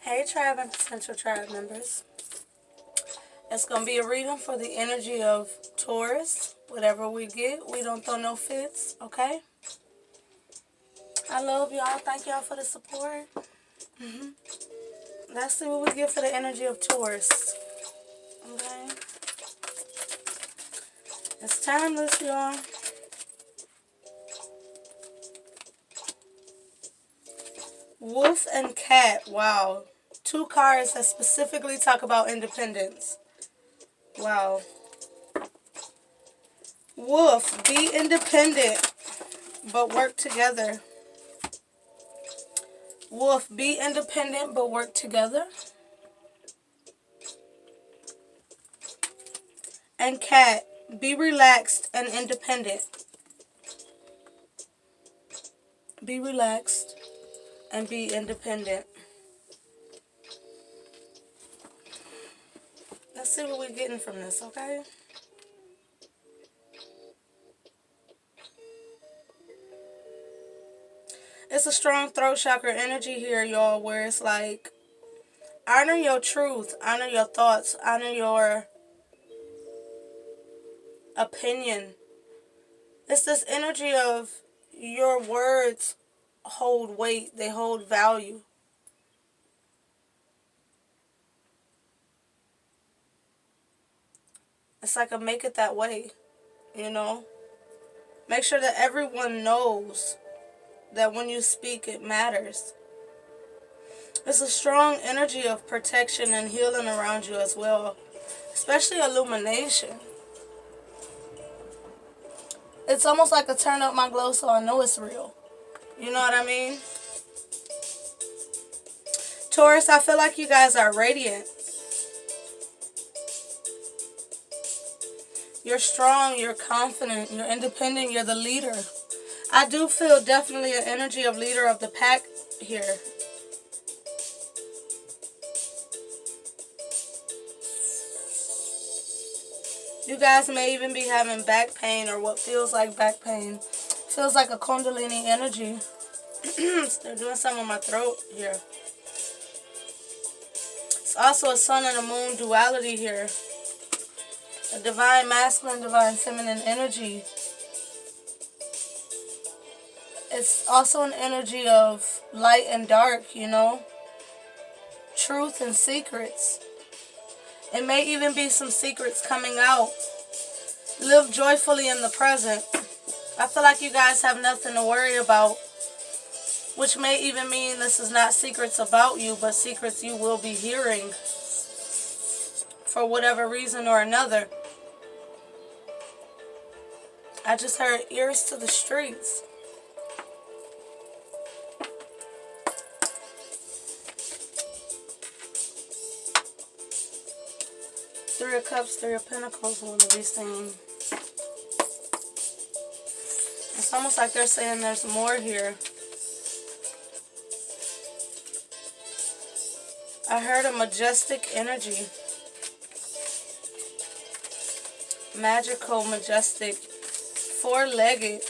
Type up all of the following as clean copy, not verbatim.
Hey tribe and potential tribe members. It's going to be a reading for the energy of Taurus. Whatever we get, we don't throw no fits, okay? I love y'all. Thank y'all for the support. Let's see what we get for the energy of Taurus. Okay? It's timeless, y'all. Wolf and cat. Wow. Two cards that specifically talk about independence. Wow. Wolf, be independent, but work together. Wolf, be independent, but work together. And cat, be relaxed and independent. Be relaxed and be independent. Let's see what we're getting from this, okay? It's a strong throat chakra energy here, y'all, where it's like, honor your truth, honor your thoughts, honor your opinion. It's this energy of your words hold weight, they hold value. It's like a make it that way, you know? Make sure that everyone knows that when you speak, it matters. It's a strong energy of protection and healing around you as well, especially illumination. It's almost like a turn up my glow so I know it's real. You know what I mean? Taurus, I feel like you guys are radiant. You're strong, you're confident, you're independent, you're the leader. I do feel definitely an energy of leader of the pack here. You guys may even be having back pain or what feels like back pain. Feels like a Kundalini energy. They're doing something with my throat here. It's also a sun and a moon duality here. A divine masculine, divine feminine energy. It's also an energy of light and dark, you know. Truth and secrets. It may even be some secrets coming out. Live joyfully in the present. I feel like you guys have nothing to worry about, which may even mean this is not secrets about you, but secrets you will be hearing for whatever reason or another. I just heard ears to the streets. Three of Cups, Three of Pentacles want to be seen. It's almost like they're saying there's more here. I heard a majestic energy. Magical, majestic, four-legged.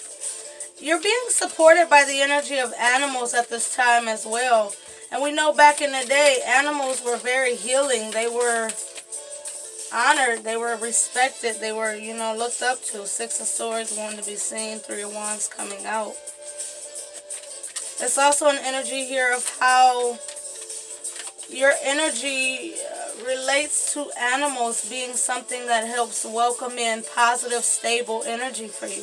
You're being supported by the energy of animals at this time as well. And we know back in the day, animals were very healing. They were honored, they were respected, they were, you know, looked up to. Six of Swords wanting to be seen, Three of Wands coming out. It's also an energy here of how your energy relates to animals being something that helps welcome in positive, stable energy for you.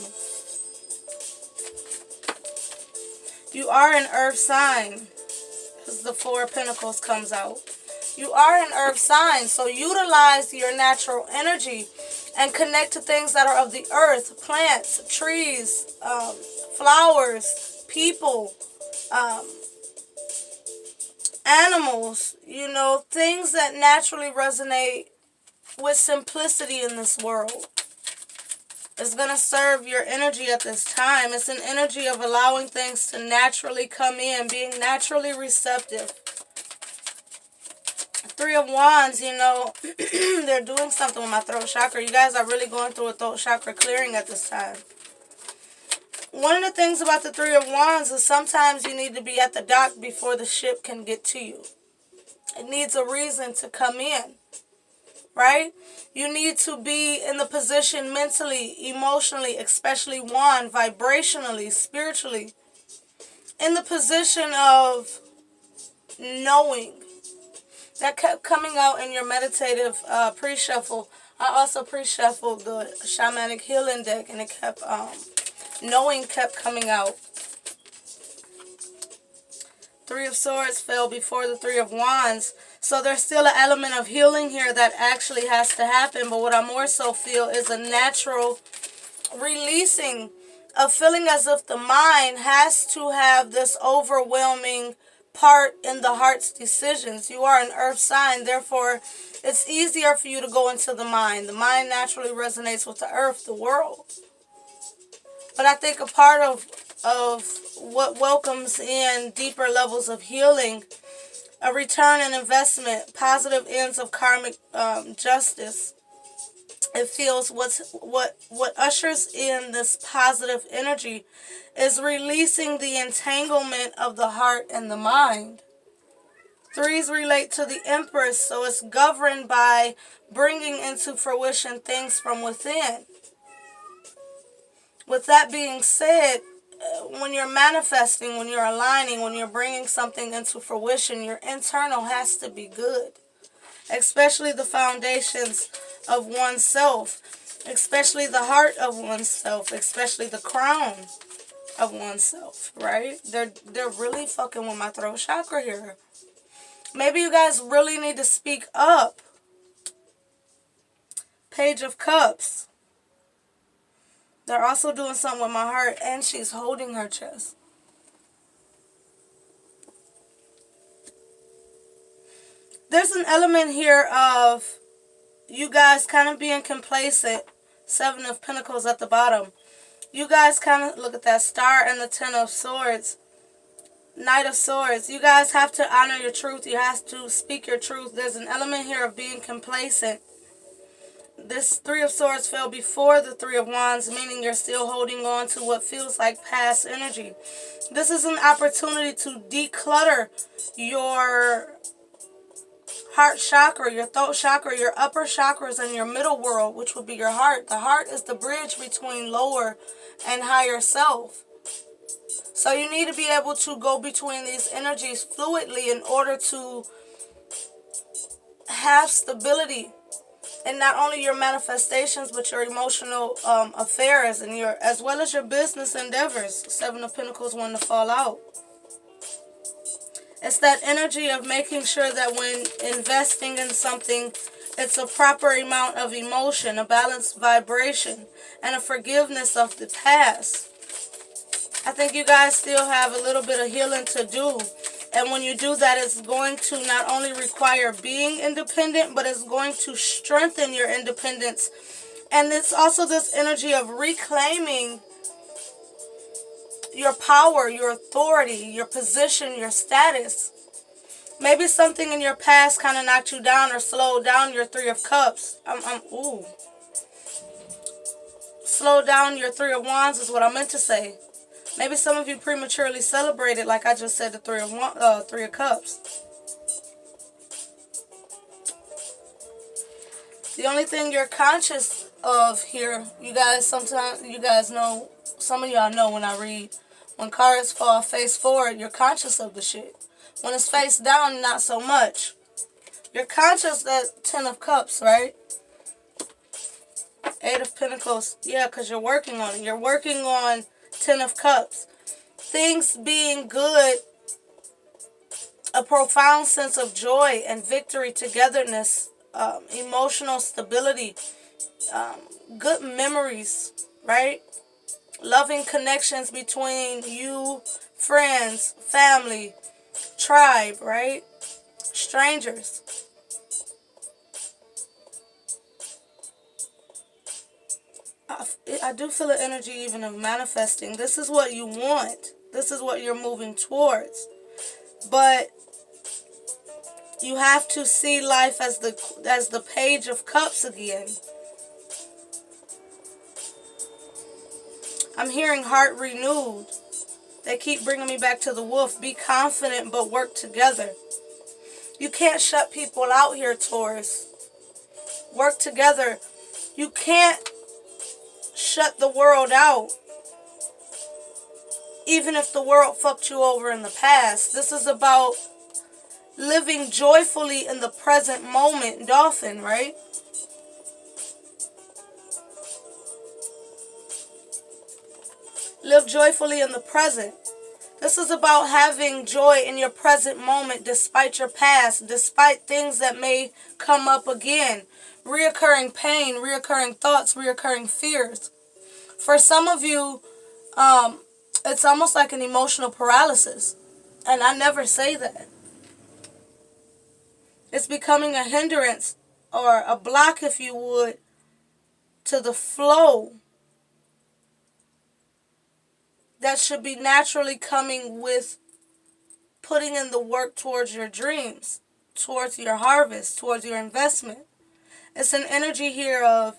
You are an earth sign, because the Four of Pentacles comes out. You are an earth sign, so utilize your natural energy and connect to things that are of the earth, plants, trees, flowers, people, animals, you know, things that naturally resonate with simplicity in this world. It's going to serve your energy at this time. It's an energy of allowing things to naturally come in, being naturally receptive. Three of Wands, you know, they're doing something with my throat chakra. You guys are really going through a throat chakra clearing at this time. One of the things about the Three of Wands is sometimes you need to be at the dock before the ship can get to you. It needs a reason to come in, right? You need to be in the position mentally, emotionally, especially one, vibrationally, spiritually, in the position of knowing. That kept coming out in your meditative pre-shuffle. I also pre-shuffled the shamanic healing deck, and it kept, knowing kept coming out. Three of Swords fell before the Three of Wands. So there's still an element of healing here that actually has to happen. But what I more so feel is a natural releasing of feeling as if the mind has to have this overwhelming part in the heart's decisions. You are an earth sign, therefore it's easier for you to go into the mind. The mind naturally resonates with the earth, the world. But I think a part of what welcomes in deeper levels of healing, a return and investment, positive ends of karmic justice. It feels what ushers in this positive energy is releasing the entanglement of the heart and the mind. Threes relate to the Empress, so it's governed by bringing into fruition things from within. With that being said, when you're manifesting, when you're aligning, when you're bringing something into fruition, your internal has to be good. Especially the foundations of oneself, especially the heart of oneself, especially the crown of oneself, right? They're really fucking with my throat chakra here. Maybe you guys really need to speak up. Page of Cups. They're also doing something with my heart, and she's holding her chest. There's an element here of you guys kind of being complacent. Seven of Pentacles at the bottom. You guys kind of, look at that star and the Ten of Swords. Knight of Swords. You guys have to honor your truth. You have to speak your truth. There's an element here of being complacent. This Three of Swords fell before the Three of Wands, meaning you're still holding on to what feels like past energy. This is an opportunity to declutter your heart chakra, your throat chakra, your upper chakras, and your middle world, which would be your heart. The heart is the bridge between lower and higher self. So you need to be able to go between these energies fluidly in order to have stability in not only your manifestations, but your emotional affairs, and your, as well as your business endeavors. Seven of Pentacles wanting to fall out. It's that energy of making sure that when investing in something, it's a proper amount of emotion, a balanced vibration, and a forgiveness of the past. I think you guys still have a little bit of healing to do. And when you do that, it's going to not only require being independent, but it's going to strengthen your independence. And it's also this energy of reclaiming your power, your authority, your position, your status. Maybe something in your past kind of knocked you down or slowed down your Three of Cups. Slow down your Three of Wands is what I meant to say. Maybe some of you prematurely celebrated, like I just said, the Three of Cups. The only thing you're conscious of here, you guys, sometimes, you guys know, some of y'all know when I read, when cards fall face forward, you're conscious of the shit. When it's face down, not so much. You're conscious that Ten of Cups, right? Eight of Pentacles. Yeah, because you're working on it. You're working on Ten of Cups. Things being good, a profound sense of joy and victory, togetherness, emotional stability, good memories, right? Loving connections between you, friends, family, tribe, right? Strangers. I do feel the energy even of manifesting. This is what you want. This is what you're moving towards. But you have to see life as the Page of Cups again. I'm hearing heart renewed. They keep bringing me back to the wolf. Be confident, but work together. You can't shut people out here, Taurus. Work together. You can't shut the world out, even if the world fucked you over in the past. This is about living joyfully in the present moment, Dolphin, right? Live joyfully in the present. This is about having joy in your present moment despite your past, despite things that may come up again. Reoccurring pain, reoccurring thoughts, reoccurring fears. For some of you, it's almost like an emotional paralysis. And I never say that. It's becoming a hindrance or a block, if you would, to the flow that should be naturally coming with putting in the work towards your dreams, towards your harvest, towards your investment. It's an energy here of,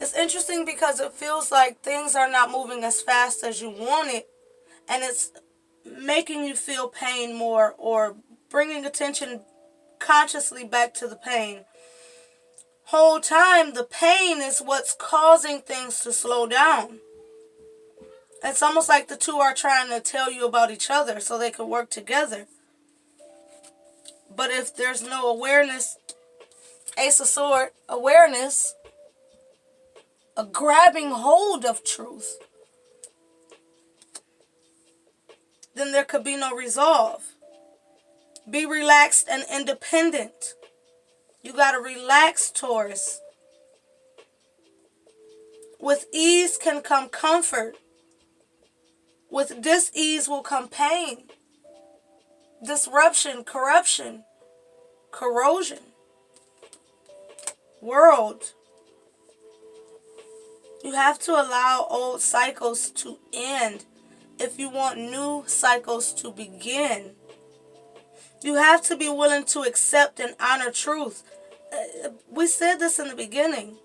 it's interesting because it feels like things are not moving as fast as you want it, and it's making you feel pain more or bringing attention consciously back to the pain. Whole time, the pain is what's causing things to slow down. It's almost like the two are trying to tell you about each other so they can work together. But if there's no awareness, Ace of Swords, awareness, a grabbing hold of truth, then there could be no resolve. Be relaxed and independent. You got to relax, Taurus. With ease can come comfort. With dis-ease will come pain, disruption, corruption, corrosion. World. You have to allow old cycles to end if you want new cycles to begin. You have to be willing to accept and honor truth. We said this in the beginning.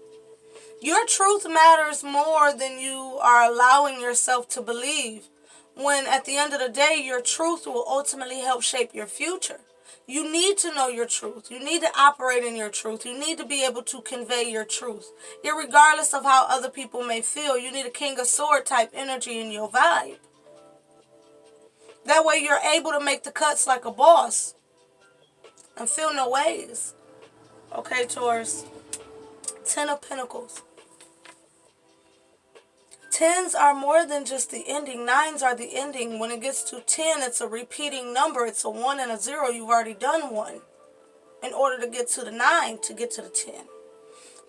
Your truth matters more than you are allowing yourself to believe. When at the end of the day, your truth will ultimately help shape your future. You need to know your truth. You need to operate in your truth. You need to be able to convey your truth. Irregardless of how other people may feel, you need a King of Sword type energy in your vibe. That way you're able to make the cuts like a boss and feel no ways. Okay, Taurus. 10 of Pentacles. 10s are more than just the ending. 9s are the ending. When it gets to 10, it's a repeating number. It's a 1 and a 0. You've already done 1 in order to get to the 9, to get to the 10.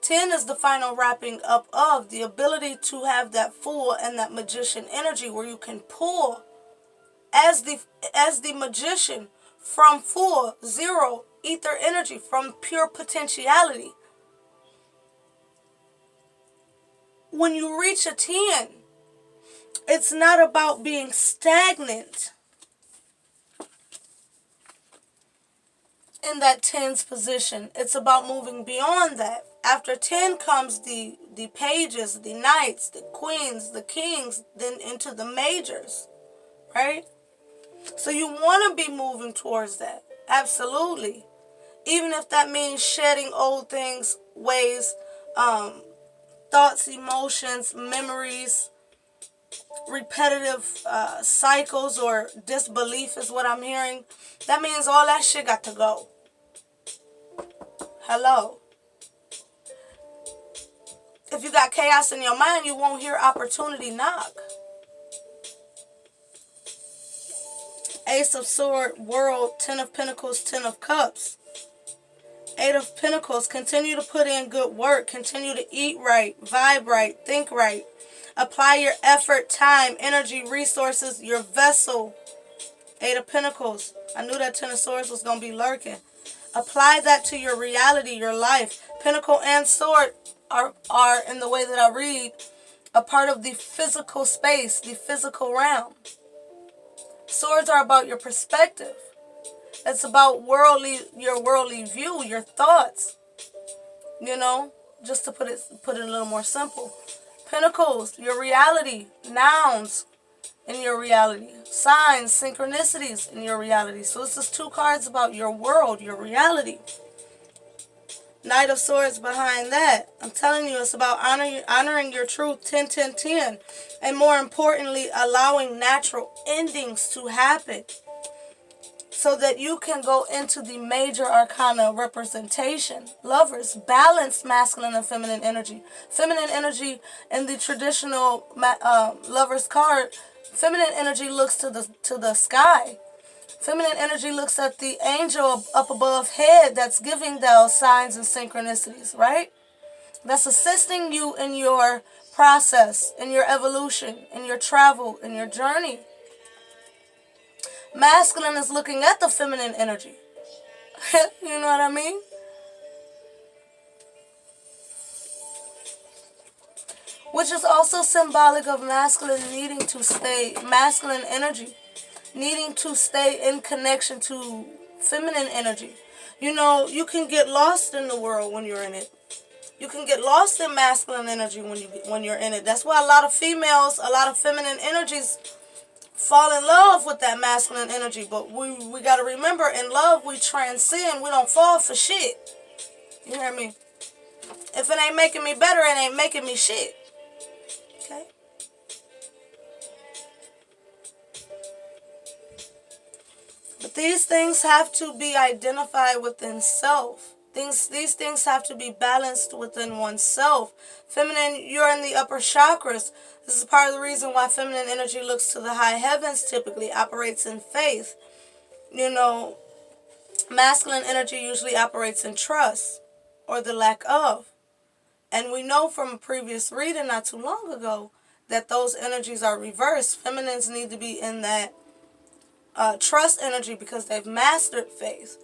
10 is the final wrapping up of the ability to have that Fool and that Magician energy where you can pull as the Magician from Fool, 0, ether energy, from pure potentiality. When you reach a 10, it's not about being stagnant in that 10's position. It's about moving beyond that. After 10 comes the pages, the knights, the queens, the kings, then into the majors, right? So you want to be moving towards that. Absolutely. Even if that means shedding old things, ways, thoughts, emotions, memories, repetitive cycles or disbelief is what I'm hearing. That means all that shit got to go. Hello. If you got chaos in your mind, you won't hear opportunity knock. Ace of Swords, World, 10 of Pentacles, 10 of Cups. 8 of Pentacles, continue to put in good work. Continue to eat right, vibe right, think right. Apply your effort, time, energy, resources, your vessel. 8 of Pentacles. I knew that 10 of Swords was going to be lurking. Apply that to your reality, your life. Pentacle and Sword are in the way that I read, a part of the physical space, the physical realm. Swords are about your perspective. It's about your worldly view, your thoughts. You know, just to put it a little more simple. Pentacles, your reality, nouns, in your reality. Signs, synchronicities in your reality. So this is 2 cards about your world, your reality. Knight of Swords behind that. I'm telling you, it's about honoring your truth, 10, 10, 10. And more importantly, allowing natural endings to happen, so that you can go into the major arcana representation. Lovers, balance masculine and feminine energy. Feminine energy in the traditional lovers card, feminine energy looks to the sky. Feminine energy looks at the angel up above head that's giving those signs and synchronicities, right? That's assisting you in your process, in your evolution, in your travel, in your journey. Masculine is looking at the feminine energy. You know what I mean? Which is also symbolic of masculine energy, needing to stay in connection to feminine energy. You know, you can get lost in the world when you're in it. You can get lost in masculine energy when you're in it. That's why a lot of females, a lot of feminine energies fall in love with that masculine energy. But we got to remember, in love, we transcend. We don't fall for shit. You hear me? If it ain't making me better, it ain't making me shit. Okay? But these things have to be identified within self. These things have to be balanced within oneself. Feminine, you're in the upper chakras. This is part of the reason why feminine energy looks to the high heavens, typically operates in faith. You know, masculine energy usually operates in trust or the lack of. And we know from a previous reading not too long ago that those energies are reversed. Feminines need to be in that trust energy because they've mastered faith.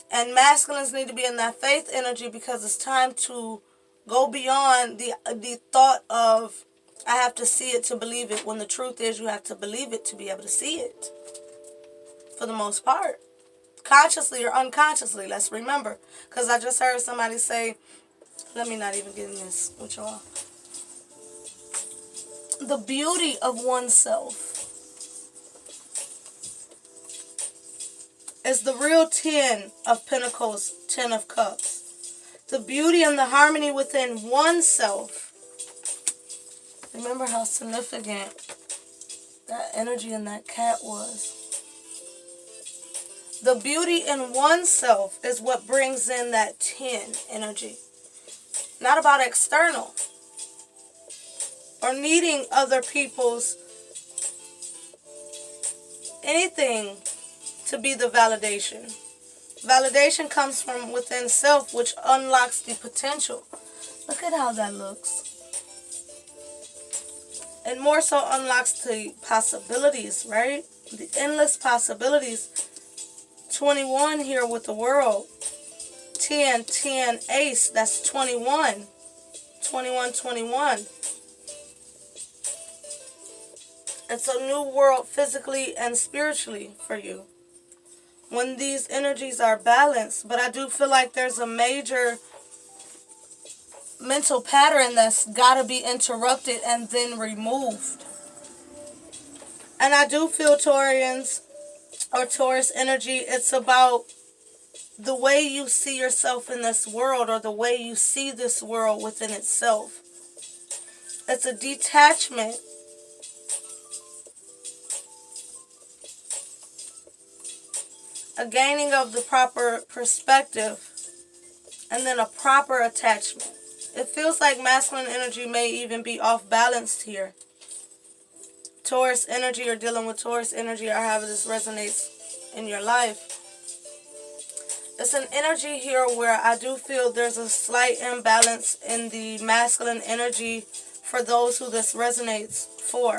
And masculines need to be in that faith energy because it's time to go beyond the thought of, I have to see it to believe it, when the truth is you have to believe it to be able to see it. For the most part. Consciously or unconsciously, let's remember. Because I just heard somebody say, let me not even get in this with y'all. The beauty of oneself is the real 10 of Pentacles, 10 of Cups. The beauty and the harmony within oneself. Remember how significant that energy in that cat was. The beauty in oneself is what brings in that 10 energy. Not about external or needing other people's anything to be the validation. Validation comes from within self, which unlocks the potential. Look at how that looks. It more so unlocks the possibilities, right? The endless possibilities. 21 here with the world. 10, 10, ace, that's 21. 21, 21. It's a new world physically and spiritually for you when these energies are balanced. But I do feel like there's a major mental pattern that's got to be interrupted and then removed. And I do feel Taurians or Taurus energy, it's about the way you see yourself in this world, or the way you see this world within itself. It's a detachment. A gaining of the proper perspective, and then a proper attachment. It feels like masculine energy may even be off balanced here. Taurus energy, or dealing with Taurus energy, or however this resonates in your life. It's an energy here where I do feel there's a slight imbalance in the masculine energy for those who this resonates for.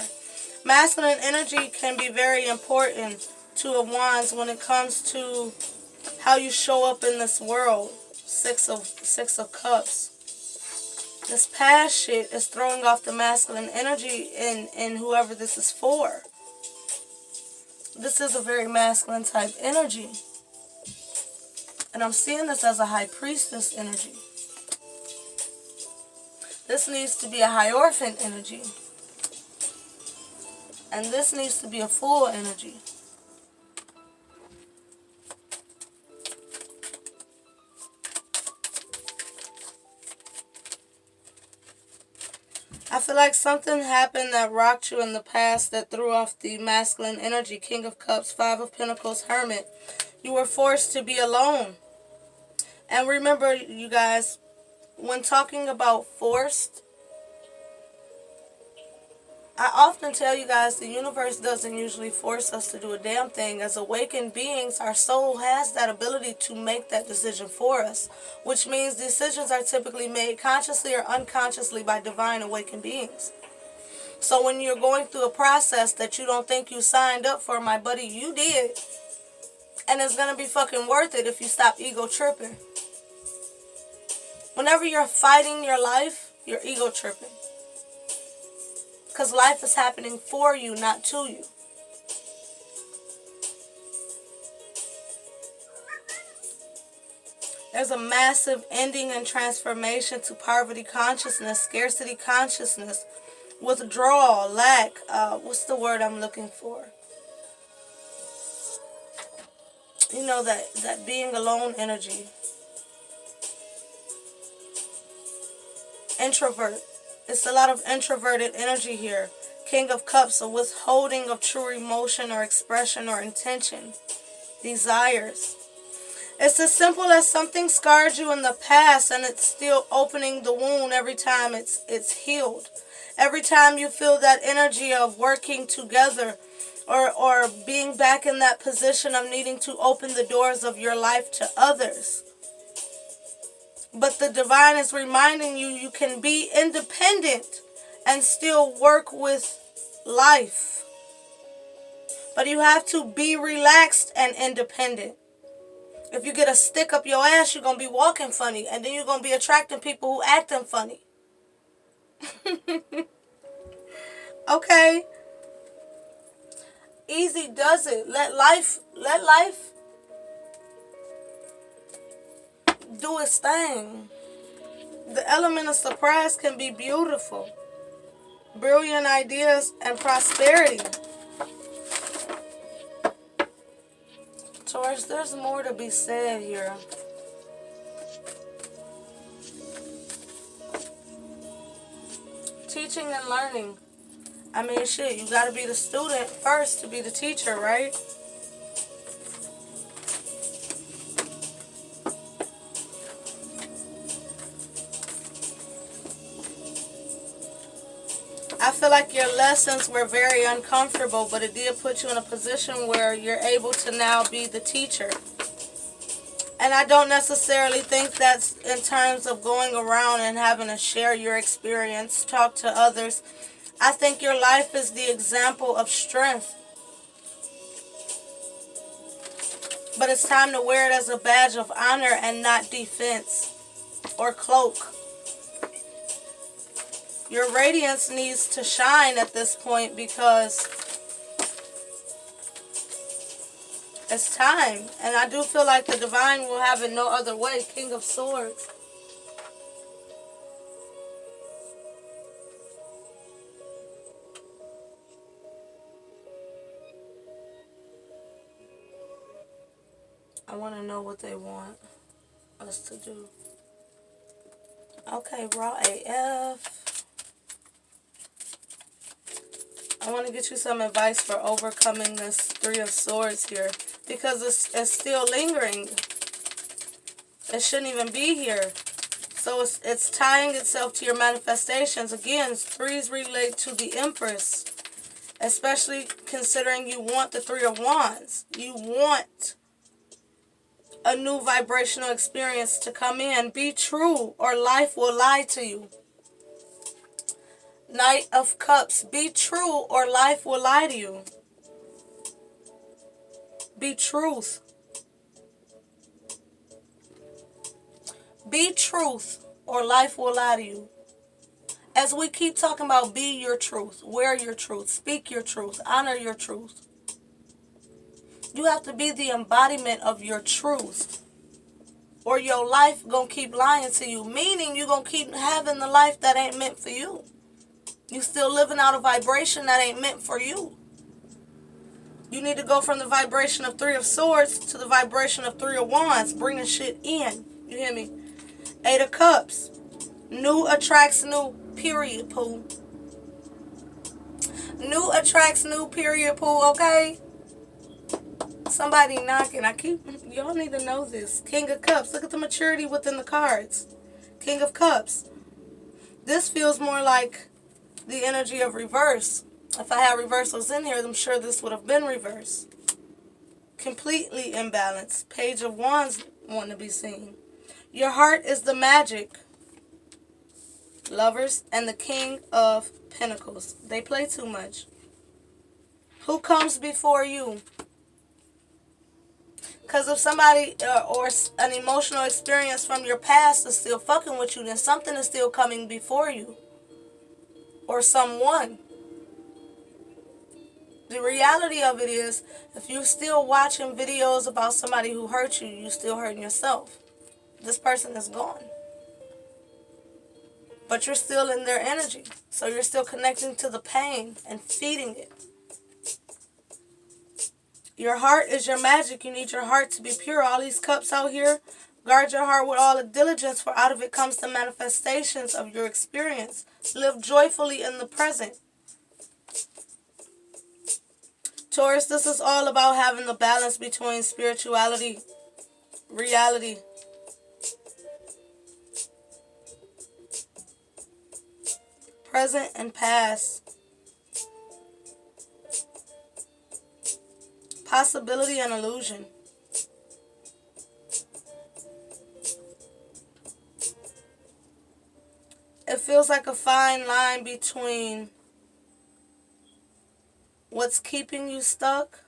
Masculine energy can be very important, Two of Wands, when it comes to how you show up in this world. Six of Cups. This past shit is throwing off the masculine energy in whoever this is for. This is a very masculine type energy. And I'm seeing this as a high priestess energy. This needs to be a Hierophant energy. And this needs to be a full energy. I feel like something happened that rocked you in the past that threw off the masculine energy. King of Cups, Five of Pentacles, Hermit. You were forced to be alone. And remember, you guys, when talking about forced, I often tell you guys the universe doesn't usually force us to do a damn thing. As awakened beings, our soul has that ability to make that decision for us, which means decisions are typically made consciously or unconsciously by divine awakened beings. So when you're going through a process that you don't think you signed up for, my buddy, you did. And it's going to be fucking worth it if you stop ego tripping. Whenever you're fighting your life, you're ego tripping. Because life is happening for you, not to you. There's a massive ending and transformation to poverty consciousness, scarcity consciousness, withdrawal, lack. What's the word I'm looking for? You know, that being alone energy. Introvert. It's a lot of introverted energy here. King of Cups, a withholding of true emotion or expression or intention. Desires. It's as simple as something scarred you in the past and it's still opening the wound every time it's healed. Every time you feel that energy of working together or being back in that position of needing to open the doors of your life to others. But the divine is reminding you you can be independent and still work with life. But you have to be relaxed and independent. If you get a stick up your ass, you're going to be walking funny. And then you're going to be attracting people who acting funny. Okay. Easy does it. Let life do its thing. The element of surprise can be beautiful. Brilliant ideas and prosperity. Taurus, there's more to be said here. Teaching and learning. I mean, shit, you gotta be the student first to be the teacher, right? I feel like your lessons were very uncomfortable, but it did put you in a position where you're able to now be the teacher. And I don't necessarily think that's in terms of going around and having to share your experience, talk to others. I think your life is the example of strength. But it's time to wear it as a badge of honor and not defense or cloak. Your radiance needs to shine at this point because it's time. And I do feel like the divine will have it no other way. King of Swords. I want to know what they want us to do. Okay, raw AF. I want to get you some advice for overcoming this Three of Swords here. Because it's still lingering. It shouldn't even be here. So it's tying itself to your manifestations. Again, threes relate to the Empress. Especially considering you want the Three of Wands. You want a new vibrational experience to come in. Be true or life will lie to you. Knight of Cups. Be true or life will lie to you. Be truth. Be truth or life will lie to you. As we keep talking about be your truth, wear your truth, speak your truth, honor your truth. You have to be the embodiment of your truth. Or your life gonna keep lying to you. Meaning you gonna keep having the life that ain't meant for you. You still living out a vibration that ain't meant for you. You need to go from the vibration of Three of Swords to the vibration of Three of Wands, bringing shit in. You hear me? Eight of Cups. New attracts new, period, poo. New attracts new, period, poo, okay? Somebody knocking. Y'all need to know this. King of Cups. Look at the maturity within the cards. King of Cups. This feels more like the energy of reverse. If I had reversals in here, I'm sure this would have been reverse. Completely imbalanced. Page of Wands want to be seen. Your heart is the magic. Lovers and the King of Pentacles. They play too much. Who comes before you? Because if somebody or an emotional experience from your past is still fucking with you, then something is still coming before you. Or someone. The reality of it is, if you're still watching videos about somebody who hurt you, you're still hurting yourself. This person is gone. But you're still in their energy. So you're still connecting to the pain and feeding it. Your heart is your magic. You need your heart to be pure. All these cups out here, guard your heart with all the diligence, for out of it comes the manifestations of your experience. Live joyfully in the present. Taurus, this is all about having the balance between spirituality, reality. Present and past. Possibility and illusion. It feels like a fine line between what's keeping you stuck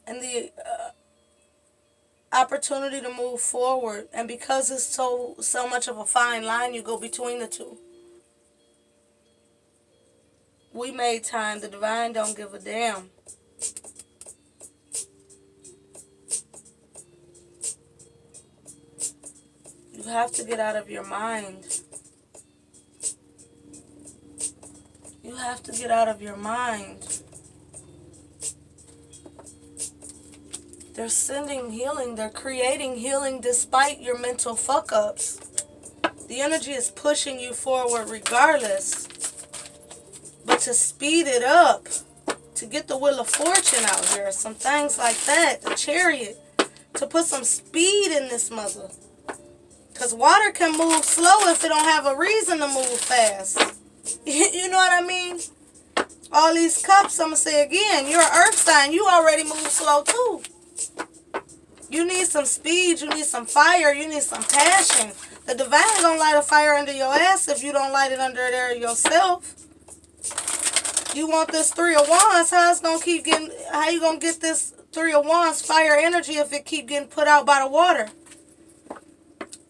and the opportunity to move forward. And because it's so much of a fine line, you go between the two. We made time. The divine don't give a damn. You have to get out of your mind. You have to get out of your mind. They're sending healing. They're creating healing despite your mental fuck-ups. The energy is pushing you forward regardless. But to speed it up, to get the Wheel of Fortune out here, some things like that, the Chariot, to put some speed in this mother. Because water can move slow if it don't have a reason to move fast. You know what I mean? All these cups, I'm going to say again, you're an earth sign. You already move slow too. You need some speed. You need some fire. You need some passion. The divine going to light a fire under your ass if you don't light it under there yourself. You want this Three of Wands. How you going to get this Three of Wands fire energy if it keep getting put out by the water?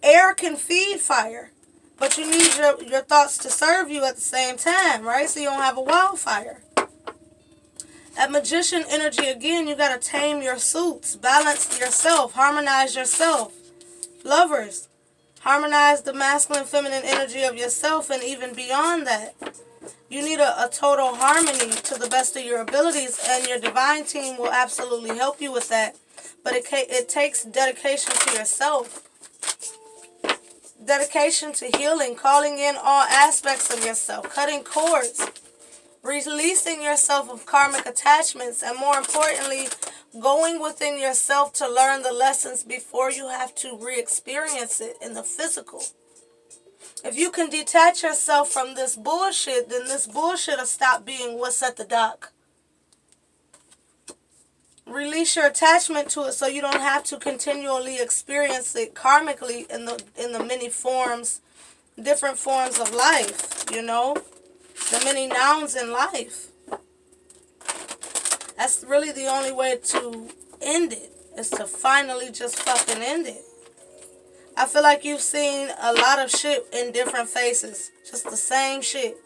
Air can feed fire, but you need your thoughts to serve you at the same time, right? So you don't have a wildfire. At Magician energy, again, you got to tame your suits, balance yourself, harmonize yourself. Lovers, harmonize the masculine, feminine energy of yourself, and even beyond that. You need a total harmony to the best of your abilities, and your divine team will absolutely help you with that. But it takes dedication to yourself. Dedication to healing, calling in all aspects of yourself, cutting cords, releasing yourself of karmic attachments, and more importantly, going within yourself to learn the lessons before you have to re-experience it in the physical. If you can detach yourself from this bullshit, then this bullshit will stop being what's at the dock. Release your attachment to it so you don't have to continually experience it karmically in the many forms, different forms of life, you know? The many nouns in life. That's really the only way to end it, is to finally just fucking end it. I feel like you've seen a lot of shit in different faces. Just the same shit.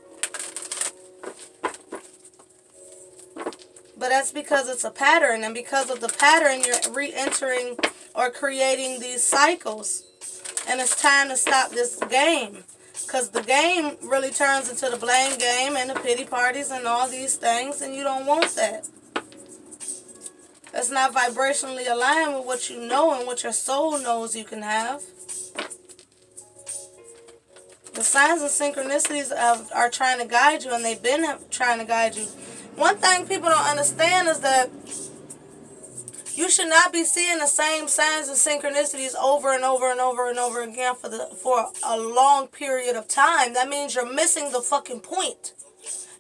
But that's because it's a pattern, and because of the pattern, you're re-entering or creating these cycles. And it's time to stop this game. Because the game really turns into the blame game and the pity parties and all these things, and you don't want that. That's not vibrationally aligned with what you know and what your soul knows you can have. The signs and synchronicities are trying to guide you, and they've been trying to guide you. One thing people don't understand is that you should not be seeing the same signs and synchronicities over and over and over and over again for a long period of time. That means you're missing the fucking point.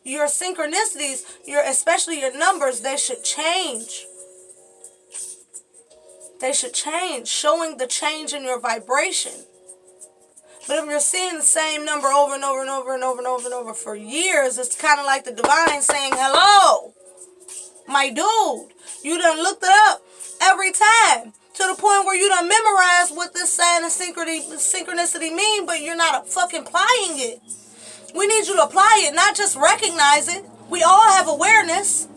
Your synchronicities, especially your numbers, they should change. They should change, showing the change in your vibration. But if you're seeing the same number over and over and over and over and over and over for years, it's kind of like the divine saying, hello, my dude. You done looked it up every time to the point where you done memorized what this sign of synchronicity mean, but you're not fucking applying it. We need you to apply it, not just recognize it. We all have awareness.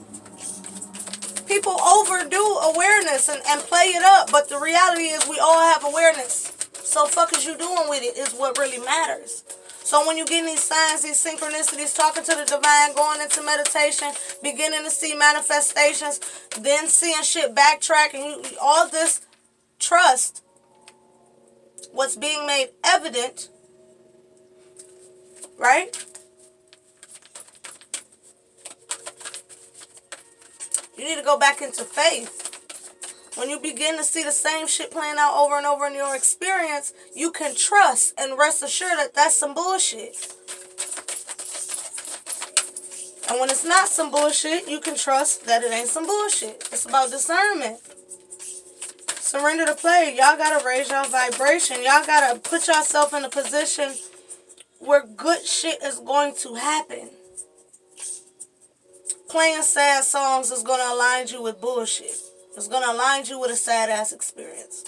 People overdo awareness and play it up, but the reality is we all have awareness. So fuck is you doing with it is what really matters. So when you get these signs, these synchronicities, talking to the divine, going into meditation, beginning to see manifestations, then seeing shit backtrack, and all this, trust what's being made evident, right? You need to go back into faith. When you begin to see the same shit playing out over and over in your experience, you can trust and rest assured that that's some bullshit. And when it's not some bullshit, you can trust that it ain't some bullshit. It's about discernment. Surrender to play. Y'all gotta raise your vibration. Y'all gotta put yourself in a position where good shit is going to happen. Playing sad songs is going to align you with bullshit. It's going to align you with a sad-ass experience.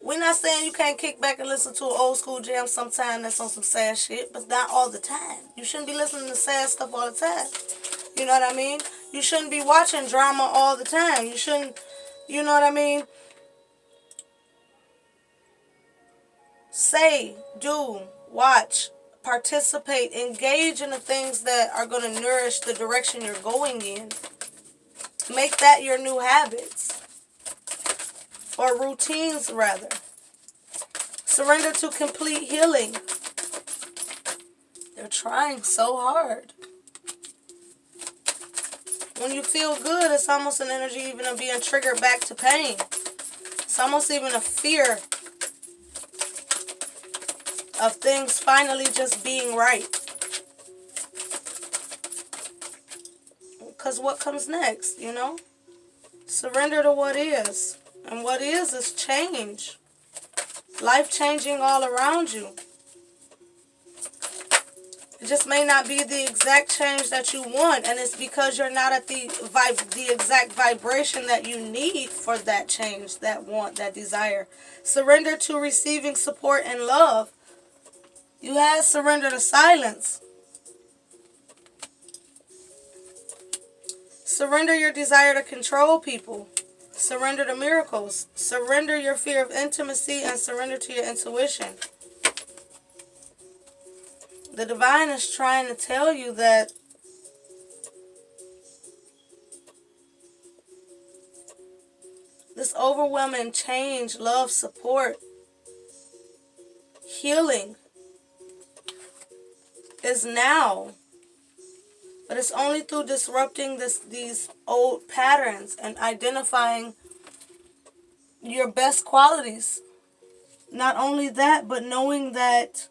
We're not saying you can't kick back and listen to an old school jam sometime that's on some sad shit, but not all the time. You shouldn't be listening to sad stuff all the time. You know what I mean? You shouldn't be watching drama all the time. You shouldn't, you know what I mean? Say, do, watch, participate, engage in the things that are going to nourish the direction you're going in. Make that your new habits. Or routines, rather. Surrender to complete healing. They're trying so hard. When you feel good, it's almost an energy even of being triggered back to pain. It's almost even a fear of things finally just being right. Because what comes next, you know? Surrender to what is. And what is change. Life changing all around you. It just may not be the exact change that you want. And it's because you're not at the exact vibration that you need for that change, that want, that desire. Surrender to receiving support and love. You have surrender to silence. Surrender your desire to control people. Surrender to miracles. Surrender your fear of intimacy and surrender to your intuition. The divine is trying to tell you that this overwhelming change, love, support, healing is now. But it's only through disrupting these old patterns and identifying your best qualities. Not only that, but knowing that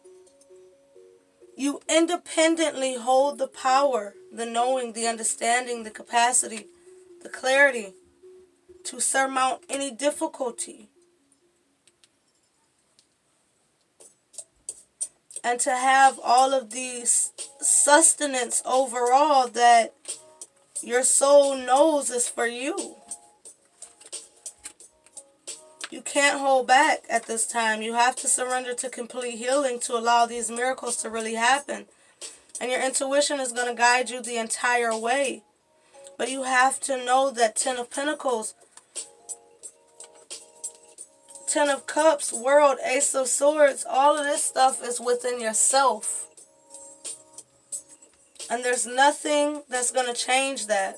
you independently hold the power, the knowing, the understanding, the capacity, the clarity to surmount any difficulty. And to have all of these sustenance overall that your soul knows is for you. You can't hold back at this time. You have to surrender to complete healing to allow these miracles to really happen. And your intuition is going to guide you the entire way. But you have to know that Ten of Pentacles Ten of Cups, World, Ace of Swords, all of this stuff is within yourself. And there's nothing that's going to change that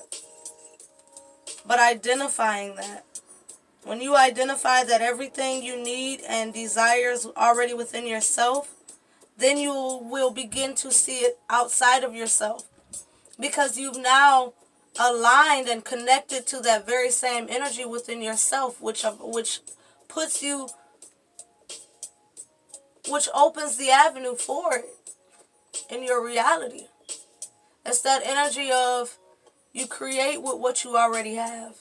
but identifying that. When you identify that everything you need and desires already within yourself, then you will begin to see it outside of yourself. Because you've now aligned and connected to that very same energy within yourself, which puts you, which opens the avenue for it in your reality. It's that energy of you create with what you already have.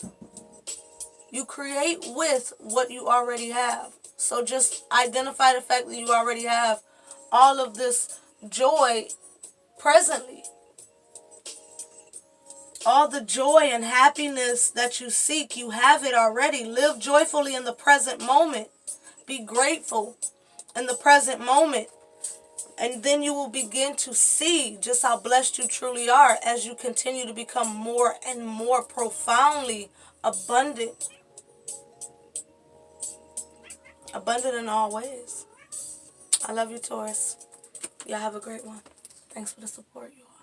You create with what you already have. So just identify the fact that you already have all of this joy presently. All the joy and happiness that you seek, you have it already. Live joyfully in the present moment. Be grateful in the present moment. And then you will begin to see just how blessed you truly are as you continue to become more and more profoundly abundant. Abundant in all ways. I love you, Taurus. Y'all have a great one. Thanks for the support, you all.